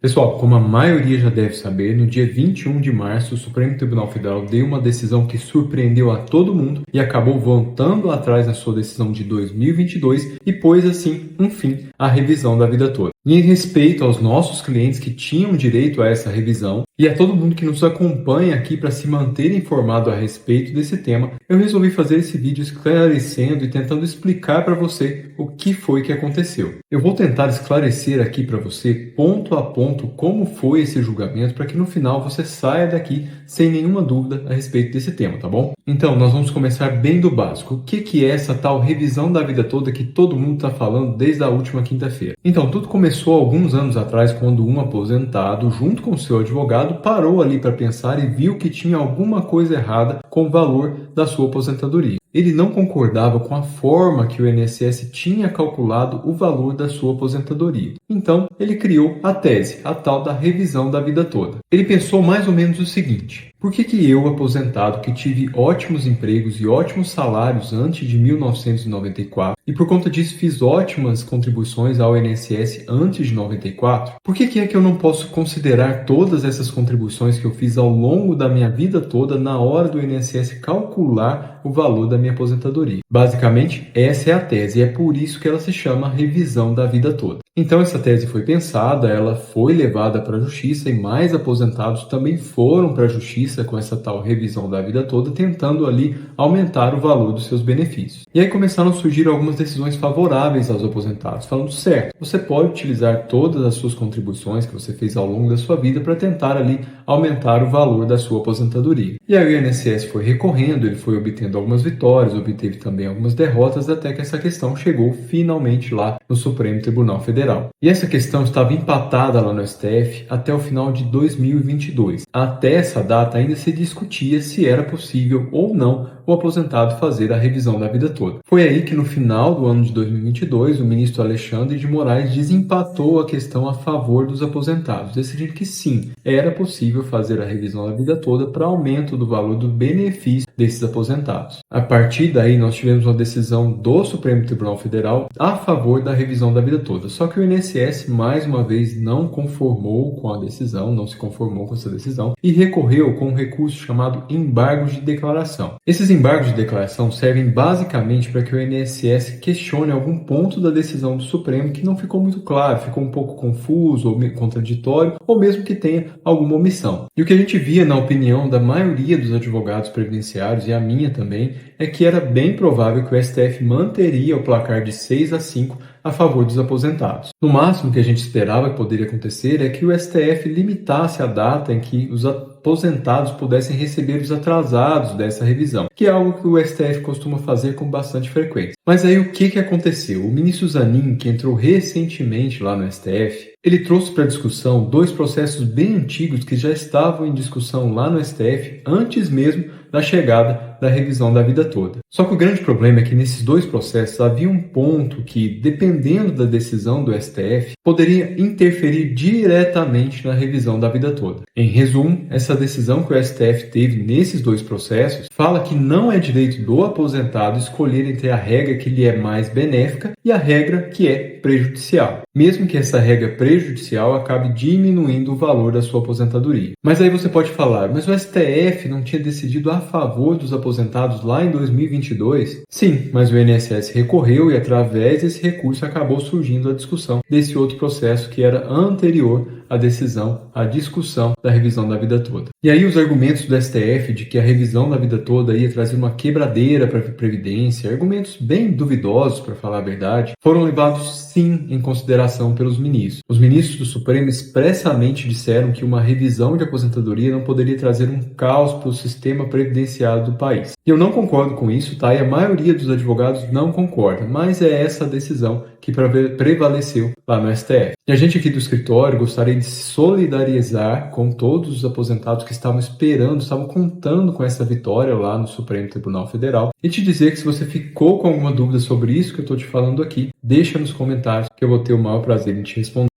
Pessoal, como a maioria já deve saber, no dia 21 de março, o Supremo Tribunal Federal deu uma decisão que surpreendeu a todo mundo e acabou voltando atrás na sua decisão de 2022 e pôs, assim, um fim à revisão da vida toda. E em respeito aos nossos clientes que tinham direito a essa revisão e a todo mundo que nos acompanha aqui para se manter informado a respeito desse tema, eu resolvi fazer esse vídeo esclarecendo e tentando explicar para você o que foi que aconteceu. Eu vou tentar esclarecer aqui para você, ponto a ponto, como foi esse julgamento, para que no final você saia daqui sem nenhuma dúvida a respeito desse tema, tá bom? Então, nós vamos começar bem do básico. O que é essa tal revisão da vida toda que todo mundo está falando desde a última quinta-feira? Então, tudo começou alguns anos atrás, quando um aposentado, junto com seu advogado, parou ali para pensar e viu que tinha alguma coisa errada com o valor da sua aposentadoria. Ele não concordava com a forma que o INSS tinha calculado o valor da sua aposentadoria. Então, ele criou a tese, a tal da revisão da vida toda. Ele pensou mais ou menos o seguinte: por que eu, aposentado, que tive ótimos empregos e ótimos salários antes de 1994, e por conta disso fiz ótimas contribuições ao INSS antes de 94, por que é que eu não posso considerar todas essas contribuições que eu fiz ao longo da minha vida toda na hora do INSS calcular o valor da minha aposentadoria? Basicamente, essa é a tese e é por isso que ela se chama revisão da vida toda. Então, essa tese foi pensada, ela foi levada para a justiça e mais aposentados também foram para a justiça com essa tal revisão da vida toda, tentando ali aumentar o valor dos seus benefícios. E aí começaram a surgir algumas decisões favoráveis aos aposentados, falando certo, você pode utilizar todas as suas contribuições que você fez ao longo da sua vida para tentar ali aumentar o valor da sua aposentadoria. E aí o INSS foi recorrendo, ele foi obtendo algumas vitórias, obteve também algumas derrotas, até que essa questão chegou finalmente lá no Supremo Tribunal Federal. E essa questão estava empatada lá no STF até o final de 2022. Até essa data ainda se discutia se era possível ou não o aposentado fazer a revisão da vida toda. Foi aí que no final do ano de 2022, o ministro Alexandre de Moraes desempatou a questão a favor dos aposentados, decidindo que sim, era possível fazer a revisão da vida toda para aumento do valor do benefício desses aposentados. A partir daí, nós tivemos uma decisão do Supremo Tribunal Federal a favor da revisão da vida toda. Só que o INSS, mais uma vez, não conformou com a decisão, não se conformou com essa decisão e recorreu com um recurso chamado embargo de declaração. Esses embargos de declaração servem basicamente para que o INSS questione algum ponto da decisão do Supremo que não ficou muito claro, ficou um pouco confuso ou contraditório, ou mesmo que tenha alguma omissão. E o que a gente via na opinião da maioria dos advogados previdenciários, e a minha também, é que era bem provável que o STF manteria o placar de 6-5 a favor dos aposentados. No máximo que a gente esperava que poderia acontecer é que o STF limitasse a data em que os aposentados pudessem receber os atrasados dessa revisão, que é algo que o STF costuma fazer com bastante frequência. Mas aí o que aconteceu? O ministro Zanin, que entrou recentemente lá no STF, ele trouxe para discussão dois processos bem antigos que já estavam em discussão lá no STF antes mesmo da chegada da revisão da vida toda. Só que o grande problema é que nesses dois processos havia um ponto que, dependendo da decisão do STF, poderia interferir diretamente na revisão da vida toda. Em resumo, essa decisão que o STF teve nesses dois processos fala que não é direito do aposentado escolher entre a regra que lhe é mais benéfica e a regra que é prejudicial, mesmo que essa regra prejudicial acabe diminuindo o valor da sua aposentadoria. Mas aí você pode falar, mas o STF não tinha decidido a favor dos aposentados lá em 2022? Sim, mas o INSS recorreu e através desse recurso acabou surgindo a discussão desse outro processo que era anterior à decisão, à discussão da revisão da vida toda. E aí os argumentos do STF de que a revisão da vida toda ia trazer uma quebradeira para a Previdência, argumentos bem duvidosos, para falar a verdade, foram levados sim em consideração pelos ministros. Os ministros do Supremo expressamente disseram que uma revisão de aposentadoria não poderia trazer um caos para o sistema previdenciário do país. E eu não concordo com isso, tá? E a maioria dos advogados não concorda, mas é essa a decisão que prevaleceu lá no STF. E a gente aqui do escritório gostaria de se solidarizar com todos os aposentados que estavam esperando, estavam contando com essa vitória lá no Supremo Tribunal Federal e te dizer que se você ficou com alguma dúvida sobre isso que eu estou te falando aqui, deixa nos comentários que eu vou ter o maior prazer em te responder.